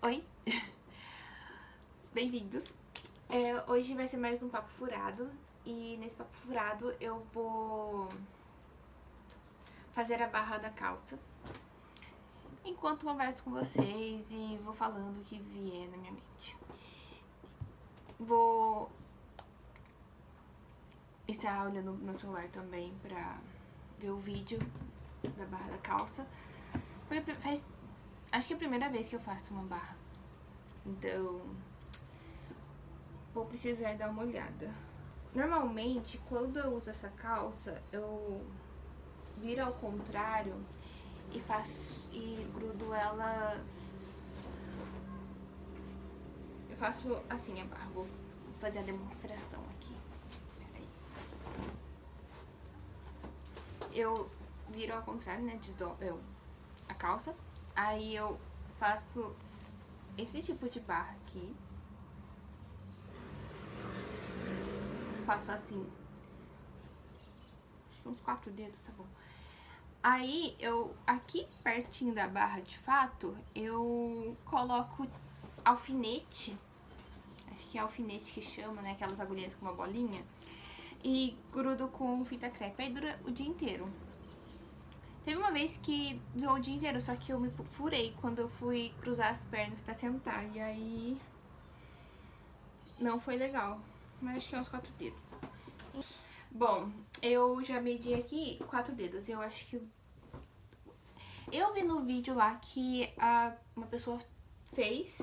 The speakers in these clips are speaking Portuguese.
Oi, bem-vindos. Hoje vai ser mais um papo furado e nesse papo furado eu vou fazer a barra da calça enquanto converso com vocês e vou falando o que vier na minha mente. Vou estar olhando no meu celular também pra ver o vídeo da barra da calça, porque acho que é a primeira vez que eu faço uma barra, então vou precisar dar uma olhada. Normalmente, quando eu uso essa calça, eu viro ao contrário e grudo ela. Eu faço assim a barra. Vou fazer a demonstração aqui. Peraí. Eu viro ao contrário, né? A calça. Aí eu faço esse tipo de barra aqui. Faço assim. Acho que uns 4 dedos, tá bom. Aí eu, aqui pertinho da barra de fato, eu coloco alfinete. Acho que é alfinete que chama, né? Aquelas agulhinhas com uma bolinha. E grudo com fita crepe. Aí dura o dia inteiro. Teve uma vez que durou o dia inteiro, só que eu me furei quando eu fui cruzar as pernas pra sentar. E aí não foi legal. Mas acho que é uns 4 dedos. Bom, eu já medi aqui 4 dedos. Eu acho que eu vi no vídeo lá que uma pessoa fez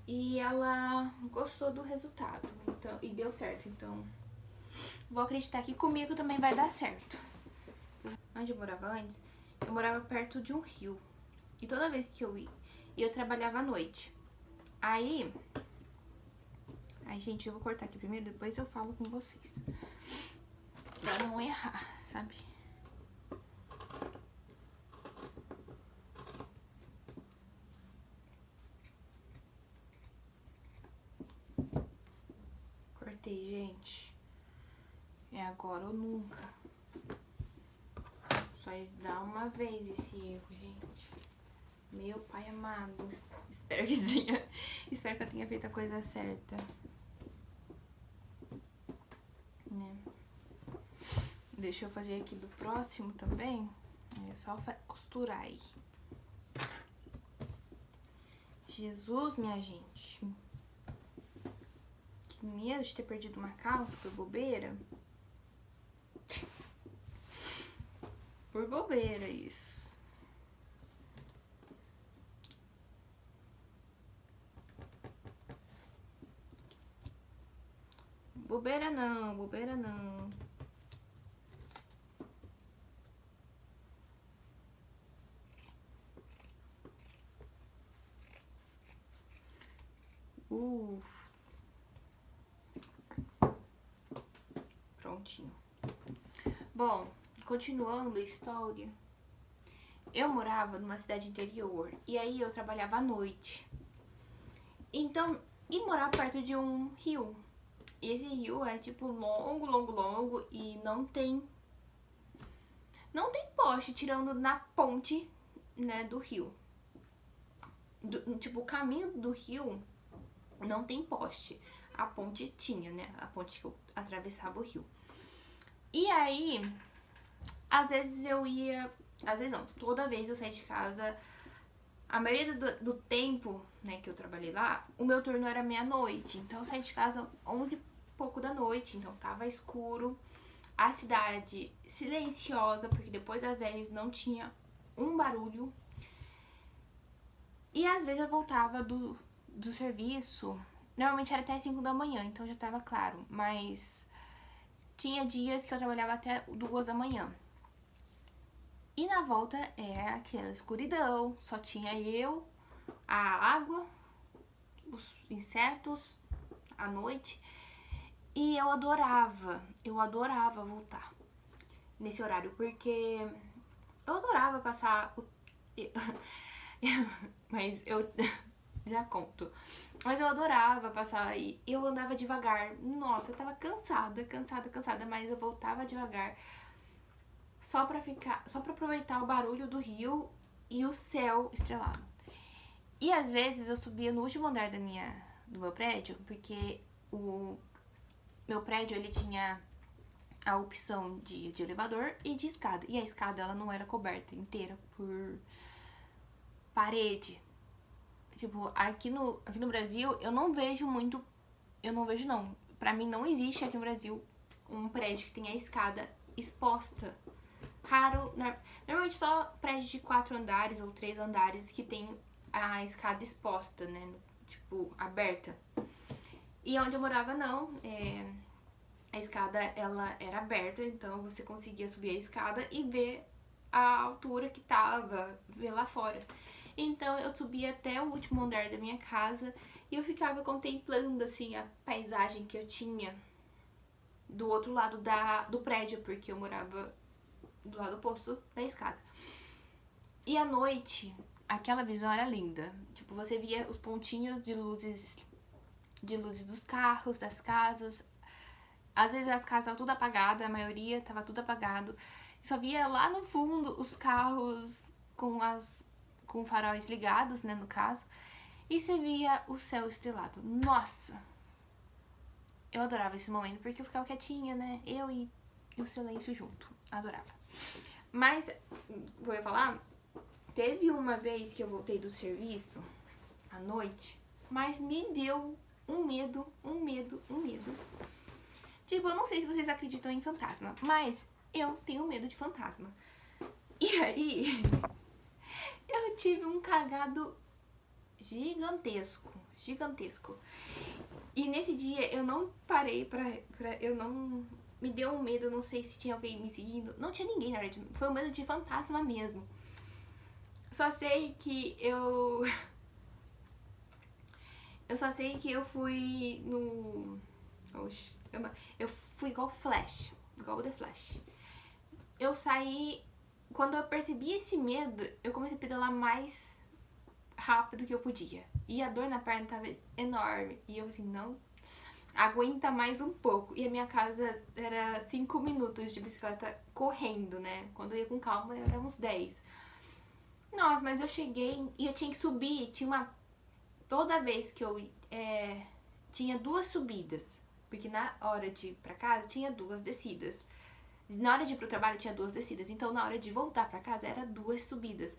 e ela gostou do resultado, então, e deu certo, então vou acreditar que comigo também vai dar certo. Onde eu morava antes, eu morava perto de um rio, e toda vez que eu ia, eu trabalhava à noite. Aí, gente, eu vou cortar aqui primeiro, depois eu falo com vocês, pra não errar, sabe? Cortei, gente. É agora ou nunca. Só dá uma vez esse erro, gente. Meu pai amado. Espero que eu tenha feito a coisa certa. Né? Deixa eu fazer aqui do próximo também. É só costurar aí. Jesus, minha gente. Que medo de ter perdido uma calça por bobeira. Por bobeira, isso. Bobeira não, bobeira não. Prontinho. Bom, continuando a história. Eu morava numa cidade interior e aí eu trabalhava à noite. Então, e morava perto de um rio. E esse rio é tipo longo, longo, longo e não tem poste tirando na ponte, né, do rio. Tipo, o caminho do rio não tem poste. A ponte tinha, né? A ponte que eu atravessava o rio. E aí, às vezes eu ia. Às vezes não, toda vez eu saí de casa. A maioria do tempo, né, que eu trabalhei lá, o meu turno era meia-noite. Então eu saí de casa 11 e pouco da noite, então tava escuro. A cidade silenciosa, porque depois das 10 não tinha um barulho. E às vezes eu voltava do serviço. Normalmente era até 5 da manhã, então já tava claro. Mas tinha dias que eu trabalhava até 2 da manhã. E na volta é aquela escuridão, só tinha eu, a água, os insetos, a noite. E eu adorava voltar nesse horário, porque eu adorava passar o... Mas eu já conto. Mas eu adorava passar aí. Eu andava devagar. Nossa, eu tava cansada, mas eu voltava devagar. Só pra aproveitar o barulho do rio e o céu estrelado. E às vezes eu subia no último andar do meu prédio, porque o meu prédio, ele tinha a opção de elevador e de escada. E a escada, ela não era coberta inteira por parede. Tipo, aqui no Brasil, eu não vejo muito... Eu não vejo, não. Pra mim, não existe aqui no Brasil um prédio que tenha a escada exposta. Raro... Normalmente só prédio de 4 andares ou 3 andares que tem a escada exposta, né? Tipo, aberta. E onde eu morava, não. A escada, ela era aberta, então você conseguia subir a escada e ver a altura que tava, ver lá fora. Então eu subia até o último andar da minha casa e eu ficava contemplando, assim, a paisagem que eu tinha do outro lado do prédio, porque eu morava do lado oposto da escada. E à noite, aquela visão era linda. Tipo, você via os pontinhos de luzes dos carros, das casas. Às vezes as casas estavam tudo apagadas, a maioria tava tudo apagado. Só via lá no fundo os carros com faróis ligados, né, no caso. E você via o céu estrelado. Nossa! Eu adorava esse momento, porque eu ficava quietinha, né? Eu e o silêncio junto. Adorava. Mas, vou falar, teve uma vez que eu voltei do serviço, à noite, mas me deu um medo. Tipo, eu não sei se vocês acreditam em fantasma, mas eu tenho medo de fantasma. E aí, eu tive um cagado gigantesco. E nesse dia eu não parei eu não... Me deu um medo, não sei se tinha alguém me seguindo. Não tinha ninguém, na verdade. Foi um medo de fantasma mesmo. Só sei que eu só sei que eu fui no... Oxe, eu fui igual Flash. Igual o The Flash. Eu saí... Quando eu percebi esse medo, eu comecei a pedalar mais rápido que eu podia. E a dor na perna tava enorme. E eu assim, não aguenta mais um pouco. E a minha casa era 5 minutos de bicicleta correndo, né? Quando eu ia com calma, era uns 10. Nossa, mas eu cheguei e eu tinha que subir. Tinha uma... Toda vez que eu... tinha 2 subidas. Porque na hora de ir pra casa, tinha 2 descidas. Na hora de ir pro trabalho, tinha 2 descidas. Então, na hora de voltar pra casa, era 2 subidas.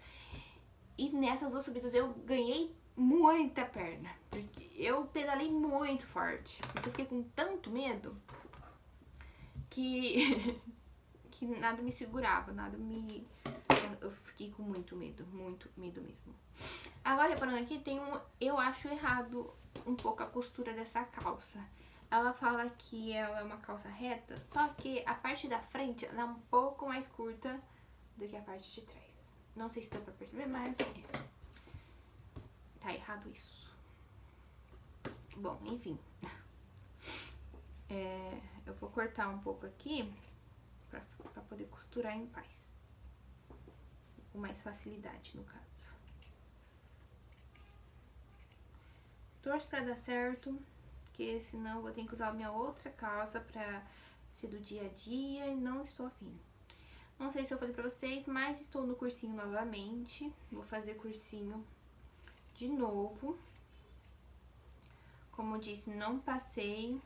E nessas 2 subidas, eu ganhei muita perna. Porque eu pedalei muito forte. Porque eu fiquei com tanto medo que... que nada me segurava, nada me... Eu fiquei com muito medo mesmo. Agora, reparando aqui, tem eu acho errado um pouco a costura dessa calça. Ela fala que ela é uma calça reta, só que a parte da frente ela é um pouco mais curta do que a parte de trás. Não sei se deu pra perceber, mas tá errado isso. Bom, enfim. Eu vou cortar um pouco aqui pra poder costurar em paz. Com mais facilidade, no caso. Torço pra dar certo, porque senão eu vou ter que usar a minha outra calça pra ser do dia a dia e não estou afim. Não sei se eu falei pra vocês, mas estou no cursinho novamente. Vou fazer cursinho de novo. Como eu disse, não passei.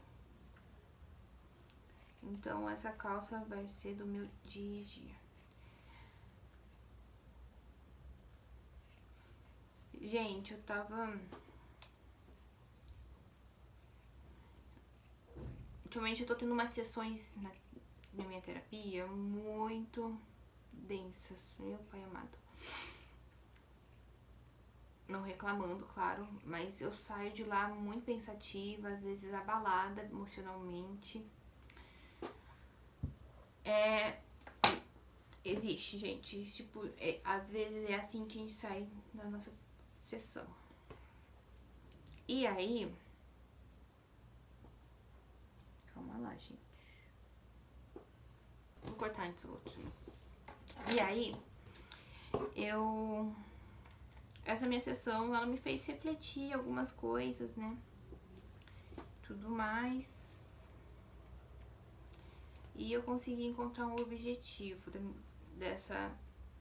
Então, essa calça vai ser do meu dia a dia. Gente, eu tava... Ultimamente eu tô tendo umas sessões na minha terapia muito densas, meu pai amado. Não reclamando, claro, mas eu saio de lá muito pensativa, às vezes abalada emocionalmente. Existe, gente, tipo, às vezes é assim que a gente sai da nossa sessão. E aí... Calma lá, gente. Vou cortar antes o outro. E aí, essa minha sessão, ela me fez refletir algumas coisas, né? Tudo mais. E eu consegui encontrar um objetivo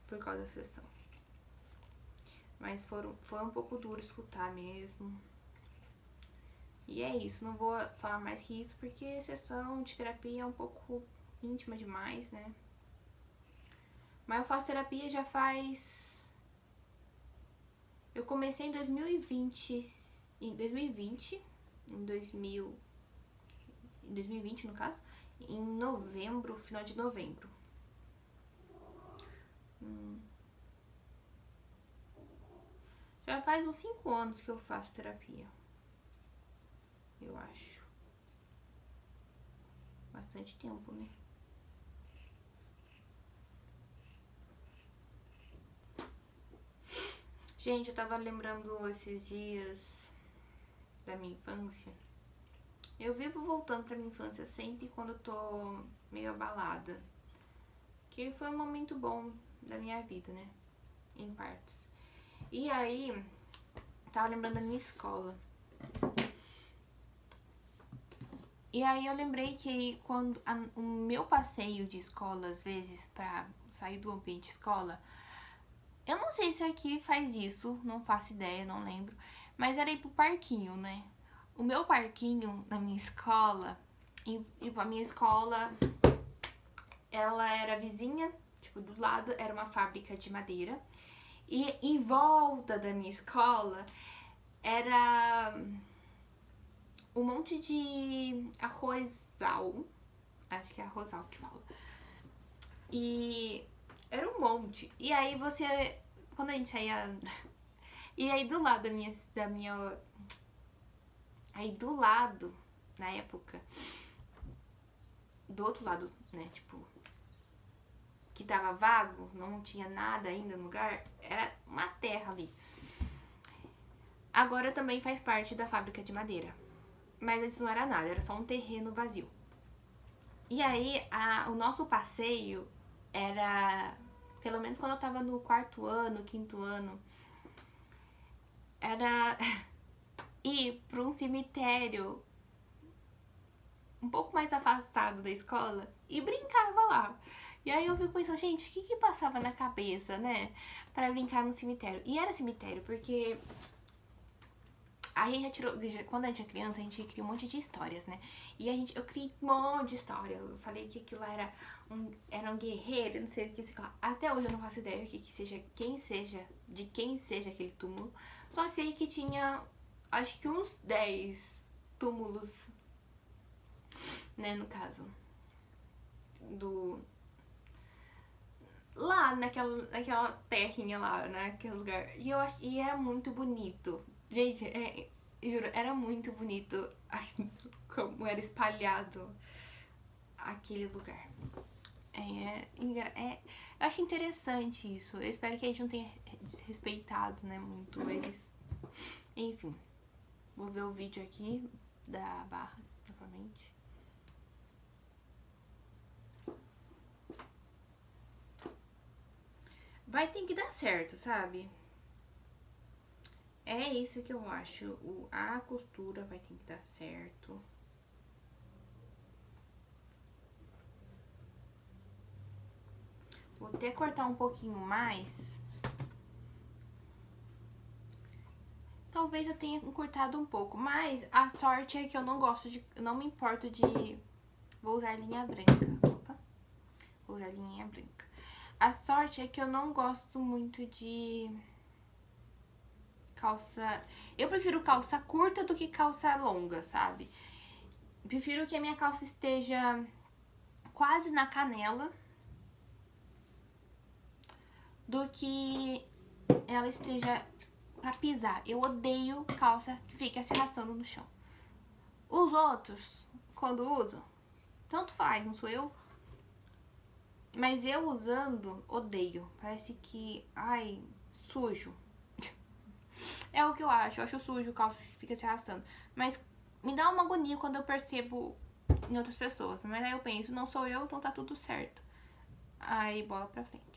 por causa da sessão. Mas foi um pouco duro escutar mesmo. E é isso, não vou falar mais que isso, porque sessão de terapia é um pouco íntima demais, né? Mas eu faço terapia já faz... Eu comecei em 2020, em 2020 no caso, em novembro, final de novembro. Já faz uns 5 anos que eu faço terapia. Eu acho. Bastante tempo, né? Gente, eu tava lembrando esses dias da minha infância. Eu vivo voltando pra minha infância sempre quando eu tô meio abalada. Que foi um momento bom da minha vida, né? Em partes. E aí, tava lembrando da minha escola. E aí eu lembrei que quando o meu passeio de escola, às vezes, pra sair do ambiente escola, eu não sei se aqui faz isso, não faço ideia, não lembro, mas era ir pro parquinho, né? O meu parquinho na minha escola, e a minha escola, ela era vizinha, tipo, do lado era uma fábrica de madeira, e em volta da minha escola era um monte de arrozal, acho que é arrozal que fala. E era um monte. E aí você, quando a gente saía... E aí do lado aí do lado, na época, do outro lado, né, tipo, que tava vago, não tinha nada ainda no lugar, era uma terra ali. Agora também faz parte da fábrica de madeira. Mas antes não era nada, era só um terreno vazio. E aí, o nosso passeio era, pelo menos quando eu tava no 4º ano, 5º ano, era ir pra um cemitério um pouco mais afastado da escola e brincava lá. E aí eu fico pensando, gente, o que passava na cabeça, né, pra brincar no cemitério? E era cemitério, porque a gente já tirou, quando a gente é criança, a gente cria um monte de histórias, né? E eu criei um monte de história. Eu falei que aquilo era um guerreiro, não sei o que, sei lá. Até hoje eu não faço ideia de quem seja aquele túmulo. Só sei que tinha, acho que uns 10 túmulos, né, no caso. Lá naquela terrinha lá, naquele lugar. E era muito bonito. Gente, juro, era muito bonito como era espalhado aquele lugar. Eu acho interessante isso. Eu espero que a gente não tenha desrespeitado, né, muito eles. Enfim, vou ver o vídeo aqui da barra novamente. Vai ter que dar certo, sabe? É isso que eu acho. A costura vai ter que dar certo. Vou até cortar um pouquinho mais. Talvez eu tenha encurtado um pouco, mas a sorte é que eu não gosto de... Não me importo de... Vou usar linha branca. Opa. Vou usar linha branca. A sorte é que eu não gosto muito de... calça... Eu prefiro calça curta do que calça longa, sabe? Prefiro que a minha calça esteja quase na canela do que ela esteja pra pisar. Eu odeio calça que fica se arrastando no chão. Os outros, quando usam, tanto faz, não sou eu? Mas eu usando, odeio. Parece que, ai, sujo. É o que eu acho sujo calça que fica se arrastando. Mas me dá uma agonia quando eu percebo em outras pessoas. Mas aí eu penso, não sou eu, então tá tudo certo. Aí, bola pra frente.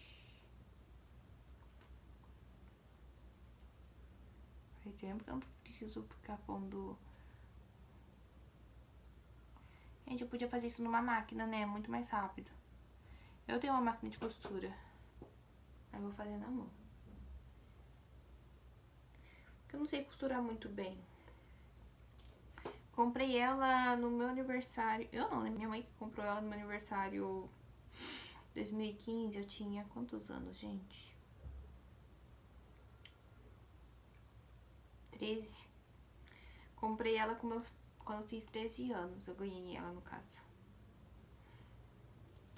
Faz tempo que eu não preciso ficar pondo... Gente, eu podia fazer isso numa máquina, né? Muito mais rápido. Eu tenho uma máquina de costura. Aí eu vou fazer na mão. Eu não sei costurar muito bem. Comprei ela no meu aniversário. Eu não, né? Minha mãe que comprou ela no meu aniversário 2015. Eu tinha quantos anos, gente? 13. Comprei ela quando eu fiz 13 anos. Eu ganhei ela, no caso.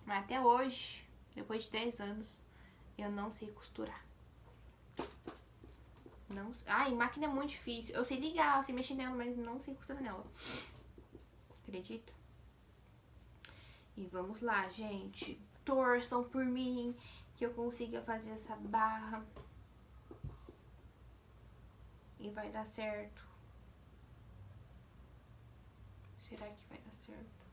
Mas até hoje, depois de 10 anos, eu não sei costurar. Não... Ai, máquina é muito difícil. Eu sei ligar, eu sei mexer nela, mas não sei costurar nela. Acredita? E vamos lá, gente. Torçam por mim, que eu consiga fazer essa barra. E vai dar certo. Será que vai dar certo?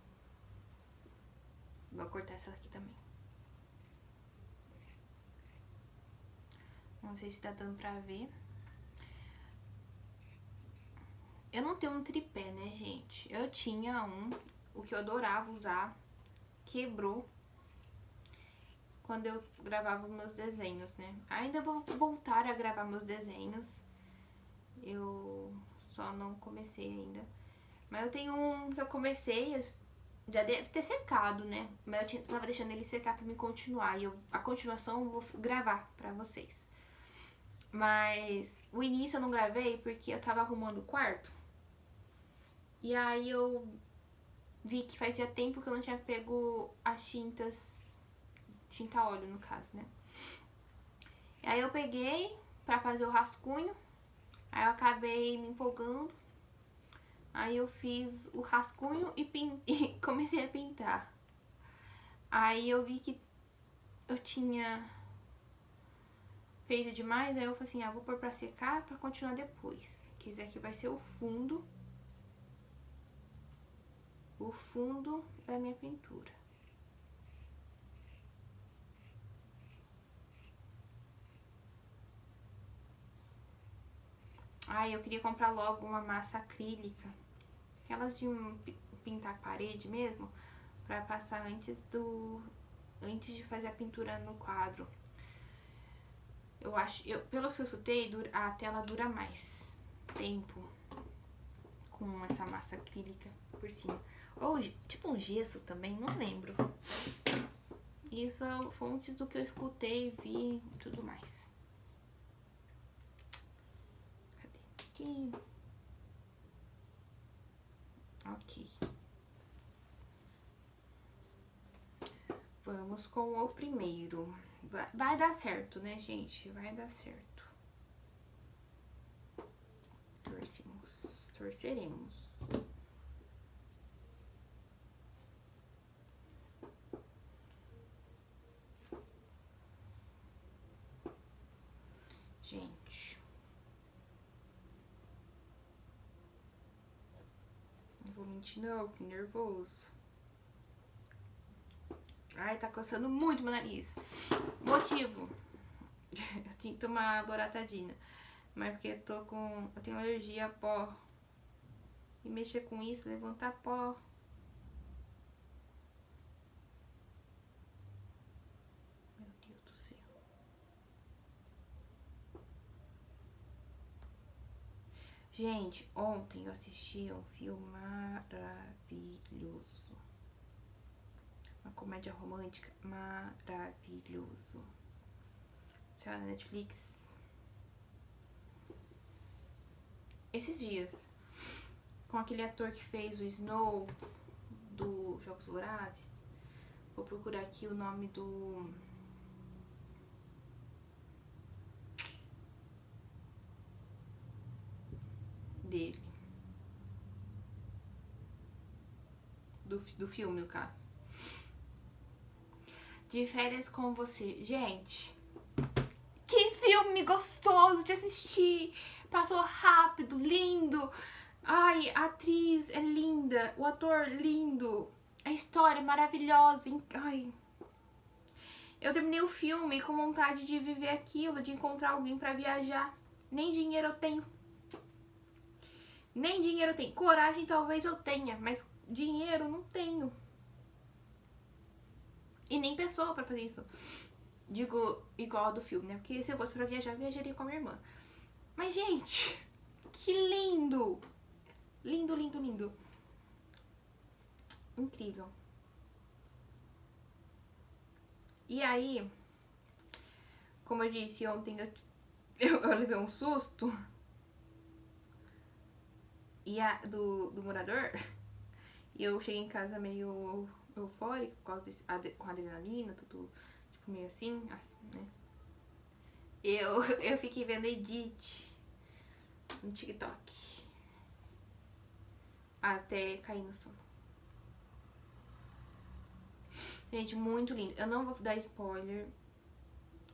Vou cortar essa aqui também. Não sei se tá dando pra ver. Eu não tenho um tripé, né, gente? Eu tinha o que eu adorava usar, quebrou quando eu gravava meus desenhos, né? Ainda vou voltar a gravar meus desenhos. Eu só não comecei ainda. Mas eu tenho um que eu comecei, já deve ter secado, né? Mas eu tava deixando ele secar pra me continuar. E a continuação eu vou gravar pra vocês. Mas o início eu não gravei porque eu tava arrumando o quarto. E aí eu vi que fazia tempo que eu não tinha pego as tintas, tinta óleo no caso, né? E aí eu peguei pra fazer o rascunho. Aí eu acabei me empolgando. Aí eu fiz o rascunho e comecei a pintar. Aí eu vi que eu tinha feito demais, aí eu falei assim, vou pôr pra secar pra continuar depois. Que esse aqui vai ser o fundo da minha pintura. Aí eu queria comprar logo uma massa acrílica, aquelas de pintar parede mesmo, pra passar antes de fazer a pintura no quadro. Eu acho, pelo que eu escutei, a tela dura mais tempo com essa massa acrílica por cima. Ou tipo um gesso também, não lembro. Isso é fontes do que eu escutei, vi e tudo mais. Cadê? Aqui. Ok. Vamos com o primeiro. Vai dar certo, né, gente? Vai dar certo. Torceremos. Gente. Não vou mentir não, que nervoso. Ai, tá coçando muito meu nariz. Motivo. Eu tenho que tomar loratadina. Mas porque eu tenho alergia a pó. E mexer com isso, levantar pó. Meu Deus do céu. Gente, ontem eu assisti um filme maravilhoso. Uma comédia romântica maravilhoso. Saiu na Netflix esses dias. Com aquele ator que fez o Snow do Jogos Vorazes. Vou procurar aqui o nome dele. Do filme, no caso. De Férias com Você. Gente, que filme gostoso de assistir. Passou rápido, lindo. Ai, a atriz é linda, o ator lindo, a história é maravilhosa. Ai, eu terminei o filme com vontade de viver aquilo, de encontrar alguém pra viajar. Nem dinheiro eu tenho. Nem dinheiro eu tenho. Coragem talvez eu tenha, mas dinheiro não tenho. E nem pessoa pra fazer isso. Digo igual a do filme, né? Porque se eu fosse pra viajar, eu viajaria com a minha irmã. Mas, gente, Lindo, lindo, lindo. Incrível. E aí, como eu disse ontem, eu levei um susto do morador. E eu cheguei em casa meio eufórica, com adrenalina, tudo tipo meio assim, né? Eu fiquei vendo edit no TikTok até cair no sono. Gente, muito lindo. Eu não vou dar spoiler,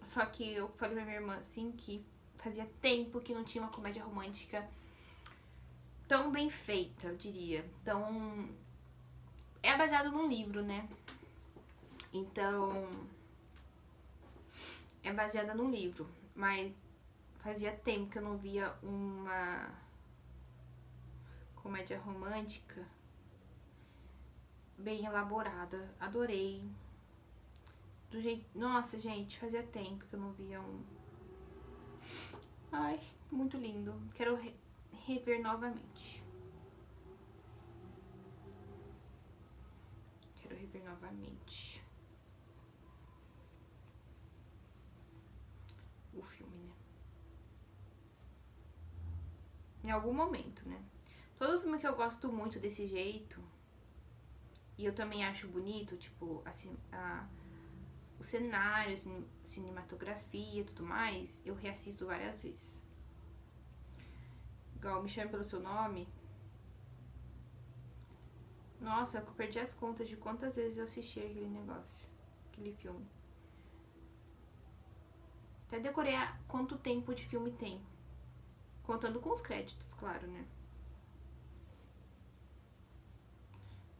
só que eu falei pra minha irmã assim que fazia tempo que não tinha uma comédia romântica tão bem feita, eu diria. Então, é baseado num livro, né? Então, é baseada num livro, mas fazia tempo que eu não via uma comédia romântica bem elaborada. Adorei. Do jeito... Nossa, gente, fazia tempo que eu não via um... Ai, muito lindo. Quero rever novamente. Quero rever novamente o filme, né? Em algum momento, né? Todo filme que eu gosto muito desse jeito, e eu também acho bonito, tipo, assim, o cenário, assim, cinematografia e tudo mais, eu reassisto várias vezes. Igual Me Chame Pelo Seu Nome. Nossa, eu perdi as contas de quantas vezes eu assisti aquele negócio, aquele filme. Até decorei quanto tempo de filme tem. Contando com os créditos, claro, né?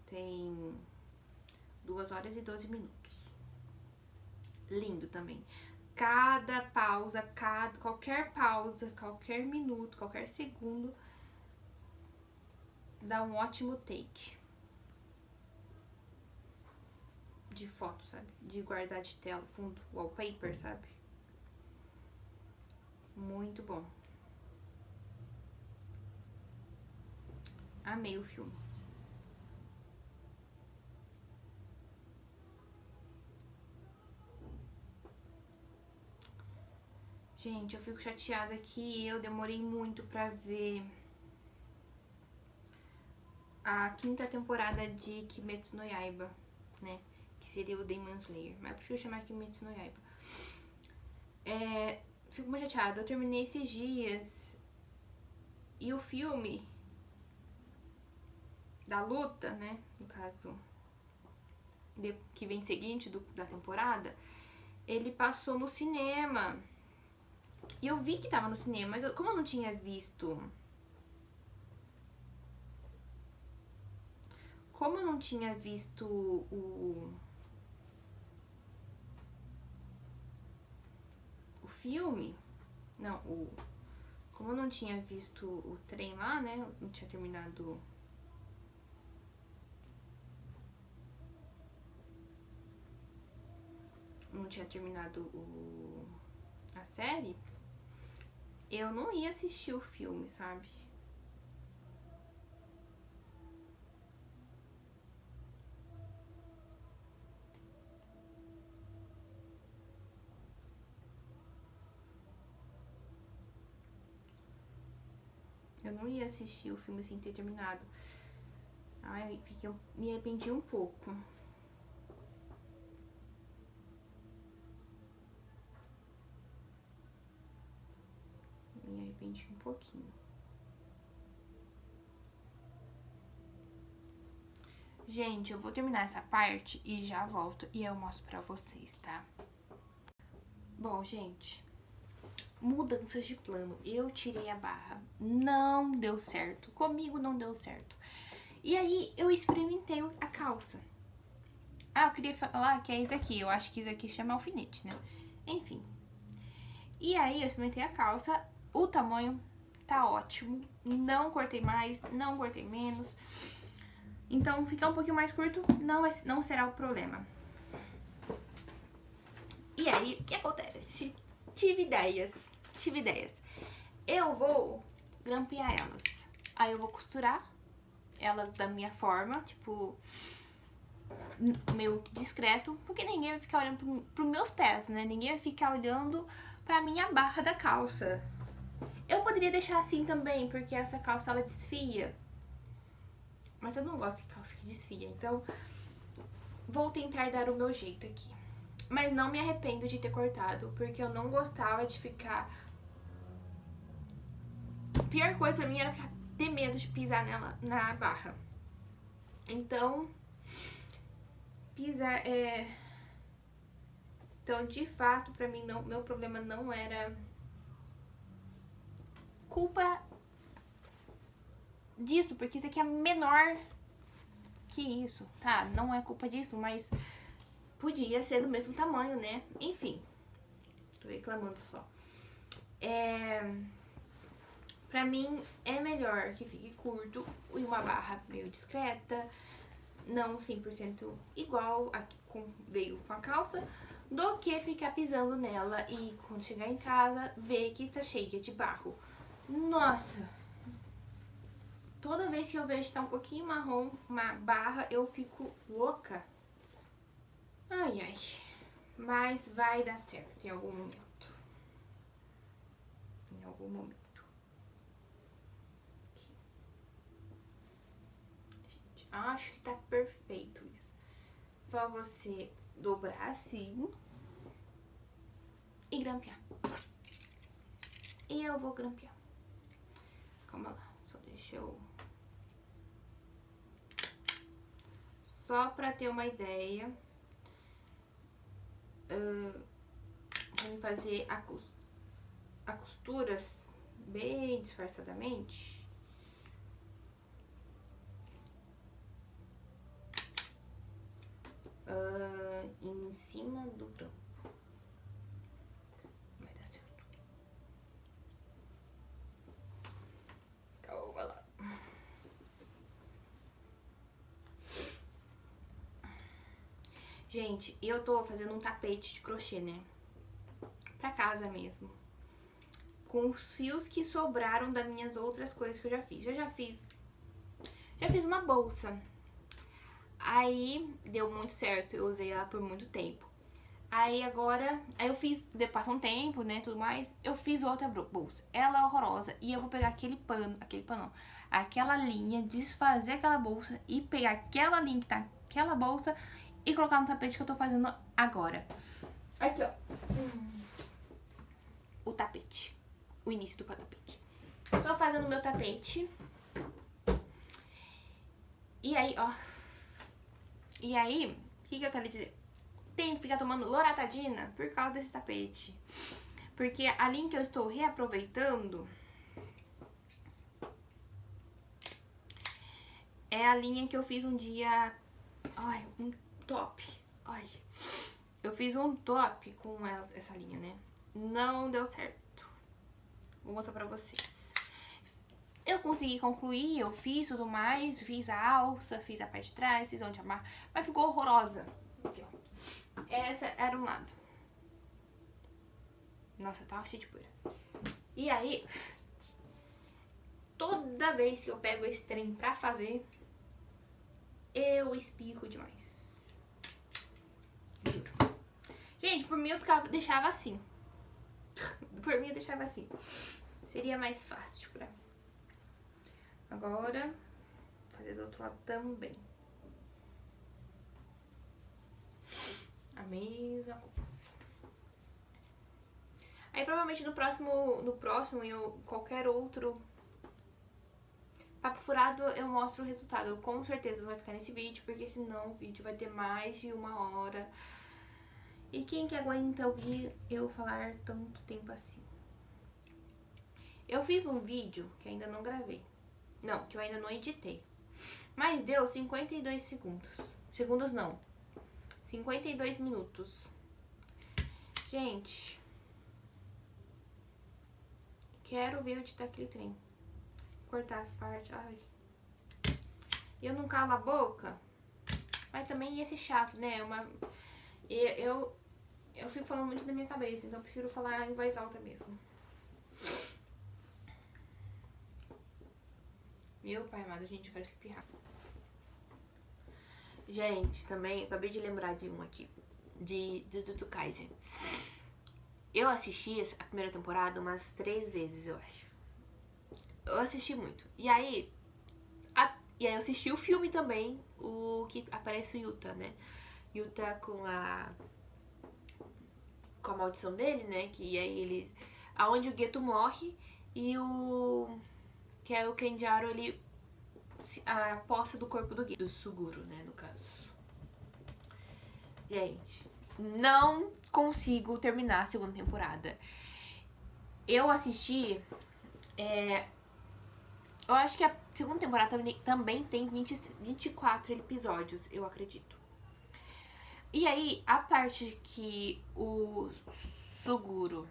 Tem 2 horas e 12 minutos. Lindo também. Cada pausa, qualquer minuto, qualquer segundo dá um ótimo take de foto, sabe? De guardar de tela, fundo, wallpaper, sabe? Muito bom. Amei o filme. Gente, eu fico chateada que eu demorei muito pra ver a 5ª temporada de Kimetsu no Yaiba, né? Que seria o Demon Slayer. Mas eu prefiro chamar Kimetsu no Yaiba. Fico muito chateada. Eu terminei esses dias e o filme da luta, né? No caso, que vem seguinte da temporada, ele passou no cinema. E eu vi que tava no cinema, mas como eu não tinha visto... Como eu não tinha visto o filme... Não, como eu não tinha visto o trem lá, né? Eu não tinha terminado... Não tinha terminado a série, eu não ia assistir o filme, sabe? Eu não ia assistir o filme sem ter terminado. Ai, me arrependi um pouco. Me arrependi um pouquinho. Gente, eu vou terminar essa parte e já volto e eu mostro pra vocês, tá? Bom, gente, mudanças de plano. Eu tirei a barra. Não deu certo. Comigo não deu certo. E aí, eu experimentei a calça. Ah, eu queria falar que é isso aqui. Eu acho que isso aqui se chama alfinete, né? Enfim. E aí, eu experimentei a calça. O tamanho tá ótimo. Não cortei mais, não cortei menos. Então, ficar um pouquinho mais curto não será o problema. E aí, o que acontece? Tive ideias. Eu vou grampear elas. Aí eu vou costurar ela da minha forma, tipo, meio discreto, porque ninguém vai ficar olhando pros meus pés, né? Ninguém vai ficar olhando pra minha barra da calça. Eu poderia deixar assim também, porque essa calça ela desfia. Mas eu não gosto de calça que desfia, então vou tentar dar o meu jeito aqui. Mas não me arrependo de ter cortado, porque eu não gostava de ficar... A pior coisa pra mim era ter medo de pisar nela na barra. Então, pisar é... Então, de fato, pra mim, não, meu problema não era culpa disso, porque isso aqui é menor que isso, tá? Não é culpa disso, mas podia ser do mesmo tamanho, né? Enfim, tô reclamando só. Pra mim, é melhor que fique curto e uma barra meio discreta, não 100% igual a que veio com a calça, do que ficar pisando nela e quando chegar em casa, ver que está cheia de barro. Nossa! Toda vez que eu vejo que tá um pouquinho marrom, uma barra, eu fico louca. Ai, ai. Mas vai dar certo em algum momento. Em algum momento. Aqui. Gente, acho que tá perfeito isso. Só você dobrar assim e grampear. E eu vou grampear. Calma lá, só deixa eu... Só pra ter uma ideia, vamos fazer a costuras bem disfarçadamente. Em cima do grampo. Vai dar certo. Calma lá. Gente, eu tô fazendo um tapete de crochê, né? Pra casa mesmo. Com os fios que sobraram das minhas outras coisas que eu já fiz. Eu já fiz uma bolsa. Aí deu muito certo, eu usei ela por muito tempo. Aí agora, eu fiz, passou um tempo, né, tudo mais, eu fiz outra bolsa. Ela é horrorosa e eu vou pegar aquela linha, desfazer aquela bolsa e pegar aquela linha que tá naquela bolsa e colocar no tapete que eu tô fazendo agora. Aqui, ó. O tapete. O início do tapete. Tô fazendo o meu tapete. E aí, ó. E aí, o que eu quero dizer? Tem que ficar tomando loratadina por causa desse tapete. Porque a linha que eu estou reaproveitando é a linha que eu fiz um dia... Ai, um top. Ai. Eu fiz um top com essa linha, né? Não deu certo. Vou mostrar pra vocês. Eu consegui concluir, eu fiz tudo mais, fiz a alça, fiz a parte de trás, fiz onde amar, mas ficou horrorosa. Aqui, ó. Essa era um lado. Nossa, tava cheio de poeira. E aí, toda vez que eu pego esse trem pra fazer, eu espirro demais. Juro. Gente, por mim eu deixava assim. Por mim eu deixava assim. Seria mais fácil pra mim. Agora, vou fazer do outro lado também. A mesma coisa. Aí provavelmente no próximo eu qualquer outro papo furado eu mostro o resultado. Com certeza vai ficar nesse vídeo, porque senão o vídeo vai ter mais de 1 hora. E quem que aguenta ouvir eu falar tanto tempo assim? Eu fiz um vídeo que ainda não gravei. Não, que eu ainda não editei. Mas deu 52 segundos. Segundos não. 52 minutos. Gente, quero ver eu editar aquele trem. Cortar as partes. Ai. Eu não calo a boca. Mas também ia ser chato, né? Eu fico falando muito na minha cabeça, então eu prefiro falar em voz alta mesmo. Meu pai amado, gente, eu quero espirrar. Gente, também, acabei de lembrar de um aqui. De Jujutsu Kaisen. Eu assisti a primeira temporada umas 3 vezes, eu acho. Eu assisti muito. E aí eu assisti o filme também, o que aparece o Yuta, né? Yuta com a maldição dele, né? Que aí ele... Aonde o Geto morre e o... Que é o Kenjaro, ele... A posse do corpo do Geto. Do Suguru, né? No caso. Gente, não consigo terminar a segunda temporada. Eu assisti... Eu acho que a segunda temporada também tem 24 episódios, eu acredito. E aí, a parte que o Suguru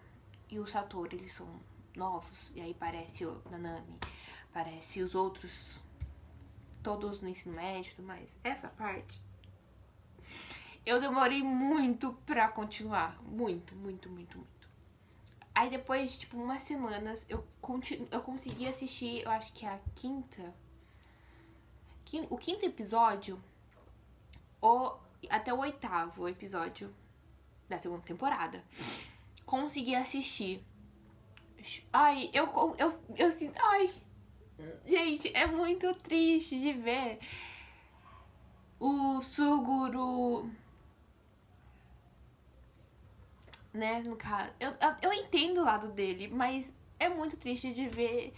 e o Satoru, eles são novos, e aí parece o Nanami, parece os outros, todos no ensino médio e tudo mais. Essa parte, eu demorei muito pra continuar. Muito. Aí depois de, tipo, umas semanas, eu consegui assistir, eu acho que é a o quinto episódio, até o 8º episódio da segunda temporada. Consegui assistir. Ai, eu sinto... Ai, gente, é muito triste de ver o Suguru... Né, no caso, eu entendo o lado dele, mas é muito triste de ver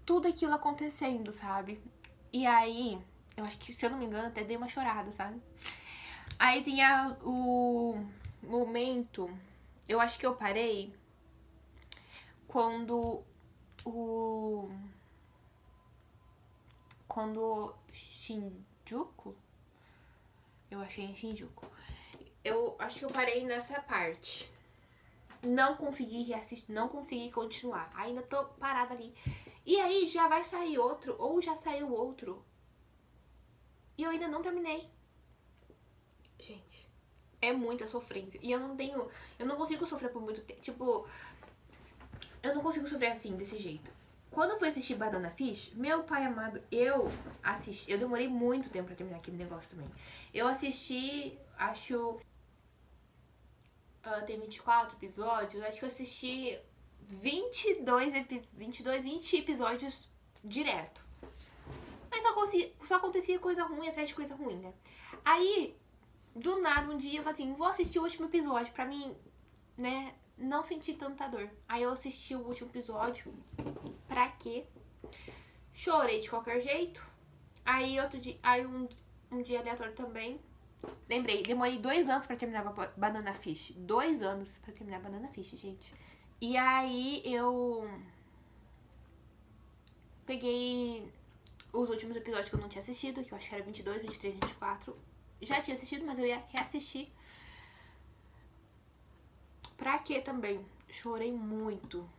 tudo aquilo acontecendo, sabe? E aí, eu acho que, se eu não me engano, até dei uma chorada, sabe? Aí tem o momento, eu acho que eu parei quando Shinjuku, eu achei em Shinjuku. Eu acho que eu parei nessa parte. Não consegui reassistir, não consegui continuar. Ainda tô parada ali. E aí já vai sair outro, ou já saiu outro. E eu ainda não terminei. Gente, é muita sofrência. E eu não consigo sofrer por muito tempo. Tipo, eu não consigo sofrer assim, desse jeito. Quando eu fui assistir Banana Fish, meu pai amado, eu demorei muito tempo pra terminar aquele negócio também. Eu assisti, acho... tem 24 episódios, acho que eu assisti 20 episódios direto. Mas só acontecia coisa ruim atrás de coisa ruim, né? Aí, do nada, um dia eu falei assim, vou assistir o último episódio pra mim, né, não sentir tanta dor. Aí eu assisti o último episódio, pra quê? Chorei de qualquer jeito. Aí um dia aleatório também, lembrei, demorei 2 anos pra terminar Banana Fish. 2 anos pra terminar Banana Fish, gente. E aí eu peguei os últimos episódios que eu não tinha assistido, que eu acho que era 22, 23, 24. Já tinha assistido, mas eu ia reassistir. Pra quê também? Chorei muito.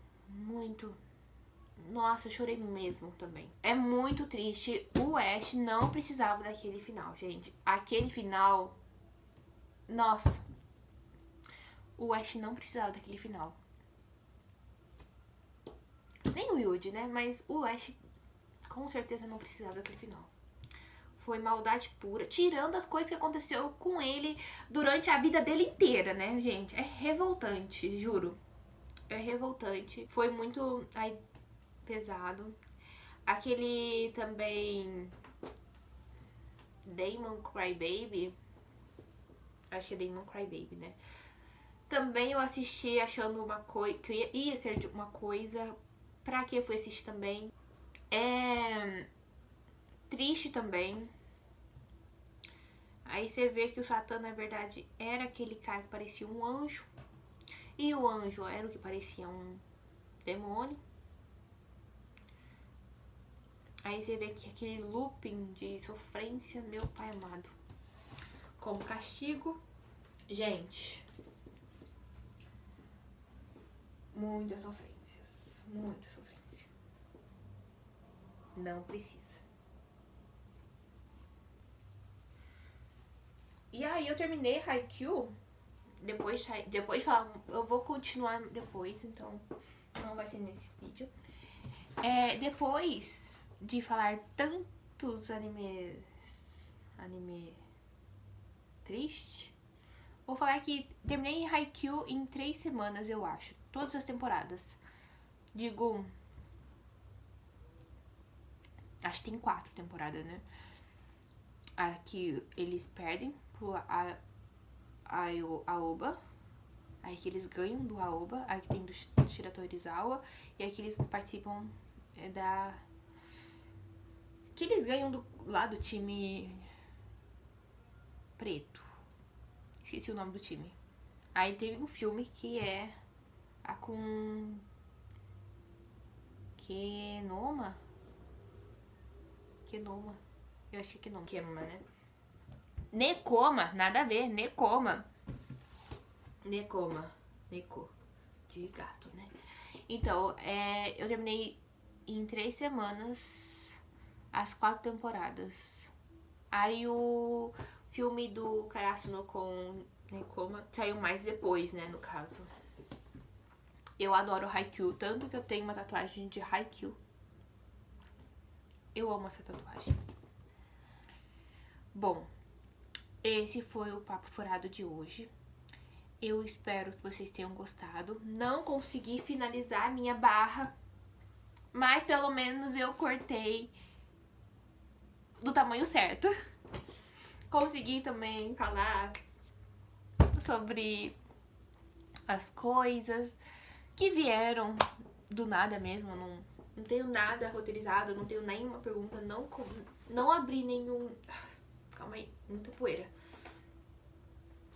Nossa, eu chorei mesmo também. É muito triste. O Ash não precisava daquele final, gente. Aquele final... Nossa. O Ash não precisava daquele final. Nem o Yuji, né? Mas o Ash com certeza não precisava daquele final. Foi maldade pura. Tirando as coisas que aconteceu com ele durante a vida dele inteira, né, gente? É revoltante, juro. É revoltante. Foi muito... pesado. Aquele também... Demon Crybaby. Acho que é Demon Crybaby, né? Também eu assisti achando uma coisa... Que ia ser uma coisa. Pra que eu fui assistir também? É... triste também. Aí você vê que o Satã, na verdade, era aquele cara que parecia um anjo. E o anjo era o que parecia um demônio. Aí você vê que aquele looping de sofrência, meu pai amado. Como castigo. Gente. Muitas sofrências. Muita sofrência. Não precisa. E aí eu terminei Haikyuu. Depois de falar, eu vou continuar depois, então não vai ser nesse vídeo. Depois de falar tantos anime triste, vou falar que terminei Haikyuu em 3 semanas, eu acho. Todas as temporadas. Digo, acho que tem 4 temporadas, né? Aqui eles perdem pro Aoba. Aí que eles ganham do Aoba. Aí que tem do Shirato Orizawa. E aí que eles participam que eles ganham lá do time preto. Esqueci o nome do time. Aí teve um filme que é a com Kenoma. Eu acho que é Kenoma, né? Nekoma, nada a ver, Nekoma. Neko. De gato, né? Então, eu terminei em 3 semanas as 4 temporadas. Aí o filme do Karasuno com Nekoma saiu mais depois, né, no caso. Eu adoro Haikyuu, tanto que eu tenho uma tatuagem de Haikyuu. Eu amo essa tatuagem. Bom, esse foi o Papo Furado de hoje. Eu espero que vocês tenham gostado. Não consegui finalizar a minha barra, mas pelo menos eu cortei do tamanho certo. Consegui também falar sobre as coisas que vieram do nada mesmo. Não tenho nada roteirizado, não tenho nenhuma pergunta, não abri nenhum... Calma aí, muita poeira.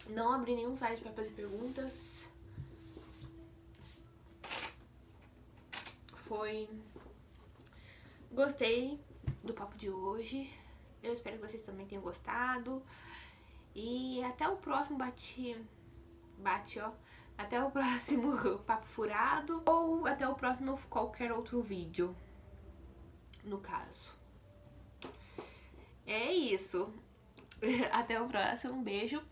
Não abri nenhum site pra fazer perguntas. Gostei do papo de hoje. Eu espero que vocês também tenham gostado. E até o próximo até o próximo Papo Furado. Ou até o próximo qualquer outro vídeo, no caso. É isso. Até o próximo. Um beijo.